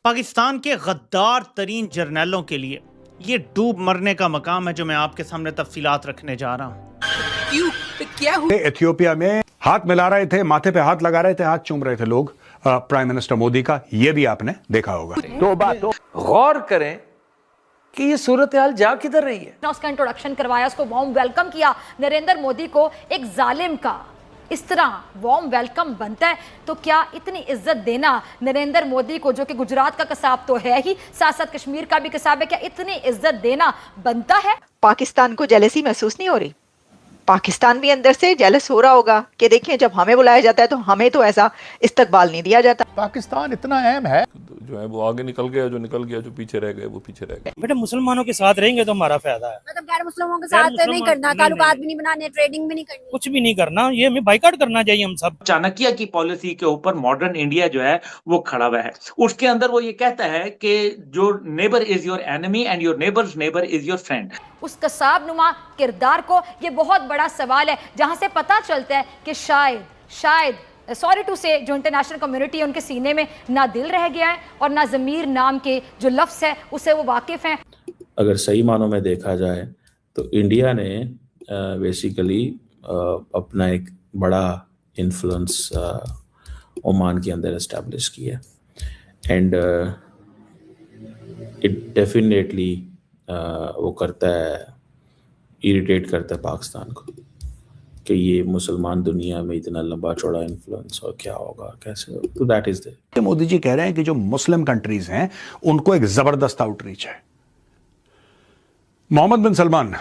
पाकिस्तान के गद्दार तरीन जर्नैलों के लिए ये डूब मरने का मकाम है जो मैं आपके सामने तफसीलात रखने जा रहा हूँ। क्यों? क्या हुआ? एथियोपिया में हाथ मिला रहे थे, माथे पे हाथ लगा रहे थे, हाथ चूम रहे थे लोग प्राइम मिनिस्टर मोदी का। ये भी आपने देखा होगा। तो बात गौर करें कि ये सूरत हाल जा किधर रही है। उसका इंट्रोडक्शन करवाया, उसको वार्म वेलकम किया नरेंद्र मोदी को। एक जालिम का इस तरह वार्म वेलकम बनता है तो क्या इतनी इज्जत देना नरेंद्र मोदी को, जो कि गुजरात का कसाब तो है ही, साथ साथ कश्मीर का भी कसाब है, क्या इतनी इज्जत देना बनता है? पाकिस्तान को जेलसी महसूस नहीं हो रही? पाकिस्तान भी अंदर से जेलस हो रहा होगा कि देखिए जब हमें बुलाया जाता है तो हमें तो ऐसा इस्तकबाल नहीं दिया जाता। पाकिस्तान इतना अहम है, जो है वो आगे निकल गया, जो निकल गया, जो पीछे रह गए वो पीछे रह गए। बेटा मुसलमानों के साथ रहेंगे तो हमारा फायदा है। मतलब गैर मुस्लिमों के साथ नहीं करना, ताल्लुकात भी नहीं बनाने, ट्रेडिंग भी नहीं करनी, कुछ भी नहीं करना, ये हमें बाइकआउट करना चाहिए हम सब। चाणक्य की पॉलिसी के ऊपर मॉडर्न इंडिया जो है वो खड़ा हुआ है। उसके अंदर वो ये कहता है कि जो neighbour is your enemy and your neighbours neighbour is your friend. उस कसाब नुमा किरदार को ये बहुत बड़ा सवाल है, जहां से पता चलता है कि शायद सॉरी टू से जो इंटरनेशनल कम्युनिटी है उनके सीने में ना दिल रह गया है और ना ज़मीर नाम के जो लफ्ज़ है उससे वो वाकिफ़ हैं। अगर सही मानों में देखा जाए तो इंडिया ने बेसिकली अपना एक बड़ा इन्फ्लुएंस ओमान के अंदर इस्टेब्लिश किया एंड इट डेफिनेटली वो करता है, इरिटेट करता है पाकिस्तान को कि ये मुसलमान दुनिया में इतना लंबा चौड़ा इन्फ्लुएंस और क्या होगा, कैसे होगा। तो that is the Modi ji कह रहे हैं कि जो मुस्लिम कंट्रीज हैं उनको एक जबरदस्त आउटरीच है। मोहम्मद बिन सलमान,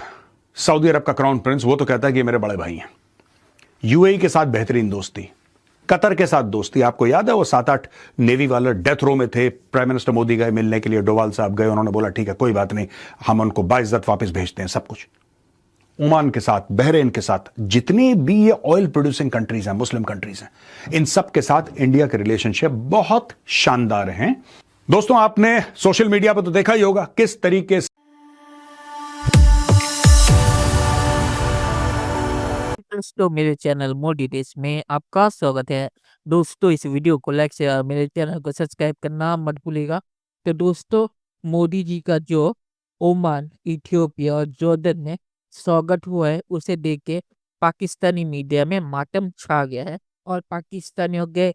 सऊदी अरब का क्राउन प्रिंस, वो तो कहता है कि मेरे बड़े भाई हैं। यूएई के साथ बेहतरीन दोस्ती, कतर के साथ दोस्ती। आपको याद है वो 7-8 नेवी वाले डेथ रो में थे, प्राइम मिनिस्टर मोदी गए मिलने के लिए, डोवाल साहब गए, उन्होंने बोला ठीक है कोई बात नहीं, हम उनको बाइज्जत वापस भेजते हैं सब कुछ। ओमान के साथ, बहरेन के साथ, जितनी भी ये ऑयल प्रोड्यूसिंग कंट्रीज हैं, मुस्लिम कंट्रीज हैं, इन सब के साथ इंडिया के रिलेशनशिप बहुत शानदार हैं। दोस्तों आपने सोशल मीडिया पर तो देखा ही होगा किस तरीके से दोस्तों मेरे चैनल मोर डिटेल्स में आपका स्वागत है। दोस्तों इस वीडियो को लाइक से और मेरे चैनल को सब्सक्राइब करना मत भूलिएगा। तो दोस्तों मोदी जी का जो ओमान, इथियोपिया और जॉर्डन में स्वागत हुआ है उसे देख के पाकिस्तानी मीडिया में मातम छा गया है और पाकिस्तानियों के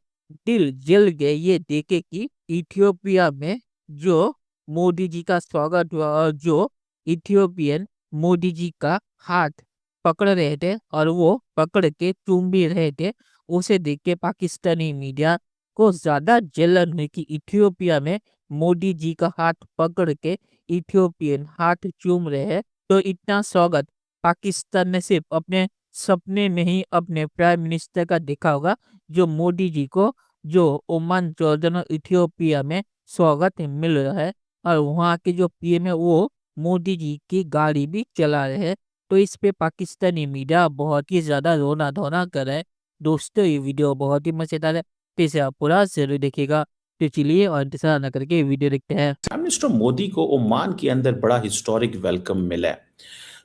दिल जल गए ये देखे कि इथियोपिया में जो मोदी जी का स्वागत हुआ और जो इथियोपियन मोदी जी का हाथ पकड़ रहे थे और वो पकड़ के चूम भी रहे थे, उसे देख के पाकिस्तानी मीडिया को ज्यादा जलन हुई कि इथियोपिया में मोदी जी का हाथ पकड़ के इथियोपियन हाथ चूम रहे हैं। तो इतना स्वागत पाकिस्तान ने सिर्फ अपने सपने में ही अपने प्राइम मिनिस्टर का देखा होगा, जो मोदी जी को जो ओमान, जॉर्डन और इथियोपिया में स्वागत मिल रहा है और वहाँ के जो पीएम है वो मोदी जी की गाड़ी भी चला रहे हैं। तो इस पे पाकिस्तानी मीडिया बहुत ही ज्यादा रोना धोना कर रहा है। दोस्तों ये वीडियो बहुत ही मजेदार है, इसे आप पूरा जरूर देखिएगा। तो चलिए और इंतजार न करके वीडियो देखते हैं। प्राइम मिनिस्टर मोदी को ओमान के अंदर बड़ा हिस्टोरिक वेलकम मिला है।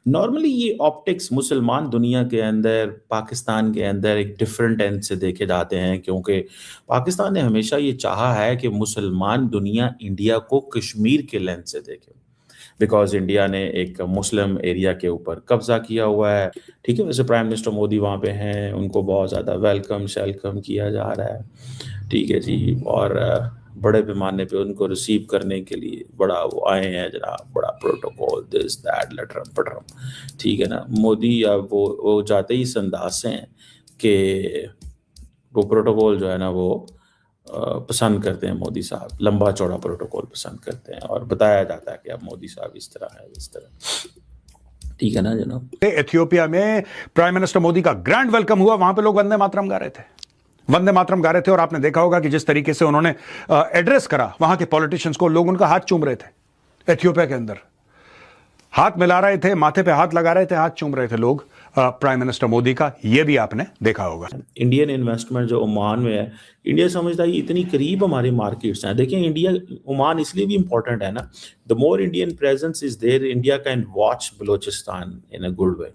नॉर्मली ये ऑप्टिक्स मुसलमान दुनिया के अंदर, पाकिस्तान के अंदर एक डिफरेंट एंड से देखे जाते हैं, क्योंकि पाकिस्तान ने हमेशा ये चाहा है कि मुसलमान दुनिया इंडिया को कश्मीर के लेंस से देखे, बिकॉज इंडिया ने एक मुस्लिम एरिया के ऊपर कब्जा किया हुआ है। ठीक है, वैसे प्राइम मिनिस्टर मोदी वहाँ पे हैं, उनको बहुत ज़्यादा वेलकम शेलकम किया जा रहा है, ठीक है जी, और बड़े पैमाने पे उनको रिसीव करने के लिए बड़ा वो आए हैं जनाब, बड़ा प्रोटोकॉल, दिस दैट लटरम पटरम, ठीक है ना। मोदी या वो जाते ही इस अंदाज से हैं कि वो प्रोटोकॉल जो है ना वो पसंद करते हैं। मोदी साहब लंबा चौड़ा प्रोटोकॉल पसंद करते हैं और बताया जाता है कि अब मोदी साहब इस तरह है, इस तरह, ठीक है ना जनाब। एथियोपिया में प्राइम मिनिस्टर मोदी का ग्रैंड वेलकम हुआ। वहां पे लोग वंदे मातरम गा रहे थे, वंदे मातरम गा रहे थे, और आपने देखा होगा कि जिस तरीके से उन्होंने एड्रेस करा वहां के पॉलिटिशियंस को, लोग उनका हाथ चूम रहे थे। एथियोपिया के अंदर हाथ मिला रहे थे, माथे पे हाथ लगा रहे थे, हाथ चूम रहे थे लोग प्राइम मिनिस्टर मोदी का। ये भी आपने देखा होगा। इंडियन इन्वेस्टमेंट जो ओमान में है, इंडिया समझता है इतनी करीब हमारी मार्केट्स हैं। देखिए इंडिया, ओमान इसलिए भी इंपॉर्टेंट है ना, the more Indian presence is there, India can watch Balochistan in a good way.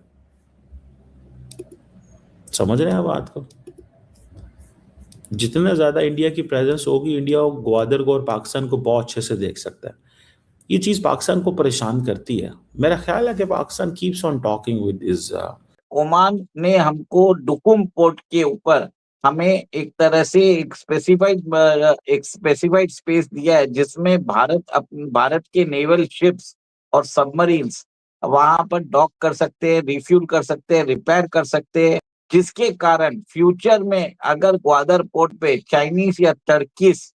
समझ रहे हैं बात को? जितना ज़्यादा इंडिया की प्रेजेंस होगी, इंडिया ग्वादर को और पाकिस्तान को बहुत अच्छे से देख सकता है। ये चीज़ पाकिस्तान को परेशान करती है। मेरा ख्याल है कि Pakistan keeps on talking with is Oman ने हमको डुकुम पोर्ट के ऊपर हमें एक तरह से एक स्पेसिफाइड स्पेस दिया है, जिसमें भारत के नेवल शिप्स और सबमरीन्स वहां पर डॉक कर सकते हैं, रिफ्यूल कर सकते हैं, रिपेयर कर सकते हैं, जिसके कारण फ्यूचर में अगर ग्वादर पोर्ट पे चाइनीज या टर्किश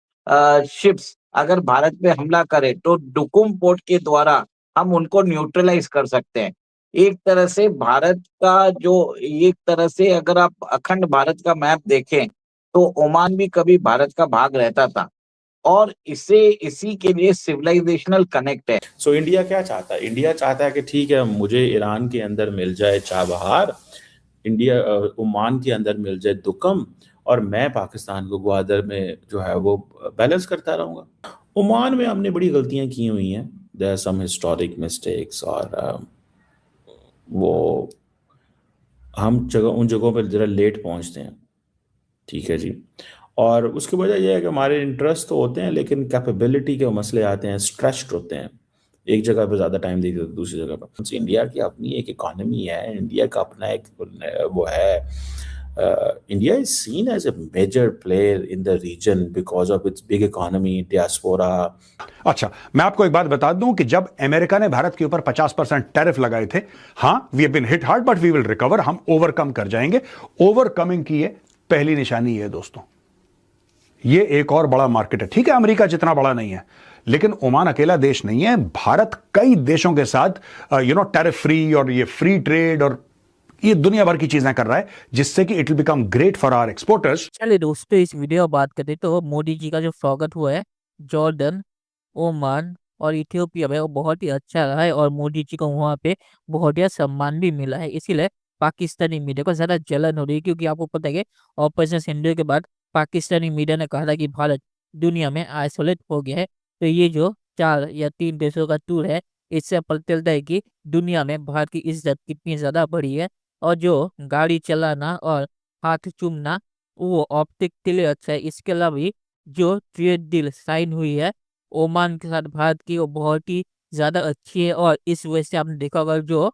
शिप्स अगर भारत पे हमला करे तो डुकुम पोर्ट के द्वारा हम उनको न्यूट्रलाइज कर सकते हैं। एक तरह से भारत का जो एक तरह से अगर आप अखंड भारत का मैप देखें तो ओमान भी कभी भारत का भाग रहता था, और इसी के लिए सिविलाइजेशनल कनेक्ट है। सो इंडिया क्या चाहता है? इंडिया चाहता है कि ठीक है, मुझे ईरान के अंदर मिल जाए चाबहार, इंडिया ओमान के अंदर मिल जाए दुकम, और मैं पाकिस्तान को ग्वादर में जो है वो बैलेंस करता रहूंगा। ओमान में हमने बड़ी गलतियां की हुई हैं, there are some historic mistakes, और वो हम उन जगहों पर ज़रा लेट पहुंचते हैं, ठीक है जी। और उसकी वजह यह है कि हमारे इंटरेस्ट तो होते हैं, लेकिन कैपेबिलिटी के मसले आते हैं, स्ट्रेस्ड होते हैं, एक जगह पे ज़्यादा टाइम देते हैं दूसरी जगह पर। इंडिया की अपनी एक इकोनॉमी है, इंडिया का अपना एक वो है। India is seen as a major player in the region because of its big economy, diaspora. अच्छा, मैं आपको एक बात बता दूं कि जब अमेरिका ने भारत के ऊपर 50% टैरिफ लगाए थे, हां we have been hit hard but we will recover, हम ओवरकम कर जाएंगे। ओवरकमिंग की ये पहली निशानी है दोस्तों। ये एक और बड़ा मार्केट है, ठीक है अमेरिका जितना बड़ा नहीं है, लेकिन ओमान अकेला देश नहीं है। भारत कई देशों के साथ टैरिफ फ्री और ये फ्री ट्रेड और ये दुनिया भर की चीजें कर रहा है, जिससे कि it will become great for our exporters. चलिए दोस्तों, इस वीडियो में बात करते तो मोदी जी का जो स्वागत हुआ है जॉर्डन, ओमान और इथियोपिया में, वो बहुत ही अच्छा रहा है और मोदी जी को वहाँ पे बहुत ही सम्मान भी मिला है। इसीलिए पाकिस्तानी मीडिया को ज़्यादा जलन हो रही है, क्योंकि आपको पता है कि ऑपरेशन सिंधु के बाद पाकिस्तानी मीडिया ने कहा था कि भारत दुनिया में आइसोलेट हो गया है। तो ये जो 4 या 3 देशों का टूर है, इससे पता चलता है कि दुनिया में भारत की इज्जत कितनी ज़्यादा बढ़ी है। और जो गाड़ी चलाना और हाथ चूमना, वो ऑप्टिक के लिए अच्छा है। इसके अलावा भी जो ट्रेड डील साइन हुई है ओमान के साथ भारत की, वो बहुत ही ज़्यादा अच्छी है। और इस वजह से आपने देखा होगा जो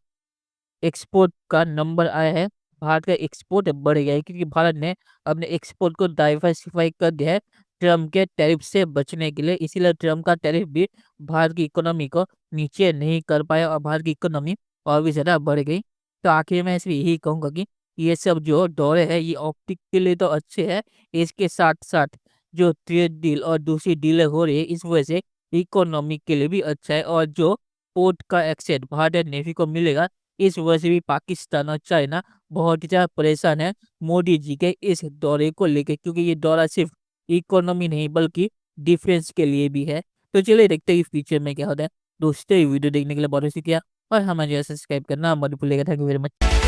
एक्सपोर्ट का नंबर आया है, भारत का एक्सपोर्ट बढ़ गया है, क्योंकि भारत ने अपने एक्सपोर्ट को डाइवर्सिफाई कर दिया है ट्रम्प के टैरिफ से बचने के लिए। इसीलिए ट्रम्प का टैरिफ भी भारत की इकोनॉमी को नीचे नहीं कर पाया और भारत की इकोनॉमी और भी ज़्यादा बढ़ गई। तो आखिर में इसमें यही कहूँगा कि ये सब जो दौरे हैं ये ऑप्टिक के लिए तो अच्छे हैं, इसके साथ साथ जो ट्रेड डील और दूसरी डीलें हो रही है, इस वजह से इकोनॉमी के लिए भी अच्छा है। और जो पोर्ट का एक्सेस भारतीय नेवी को मिलेगा, इस वजह से भी पाकिस्तान और चाइना बहुत ही ज़्यादा परेशान है मोदी जी के इस दौरे को लेकर, क्योंकि ये दौरा सिर्फ इकोनॉमी नहीं बल्कि डिफेंस के लिए भी है। तो चलिए देखते हैं फ्यूचर में क्या होता है। दोस्तों, ये वीडियो देखने के लिए बहुत शुक्रिया और हमारे सब्सक्राइब करना मत भूलिएगा। Thank you very much.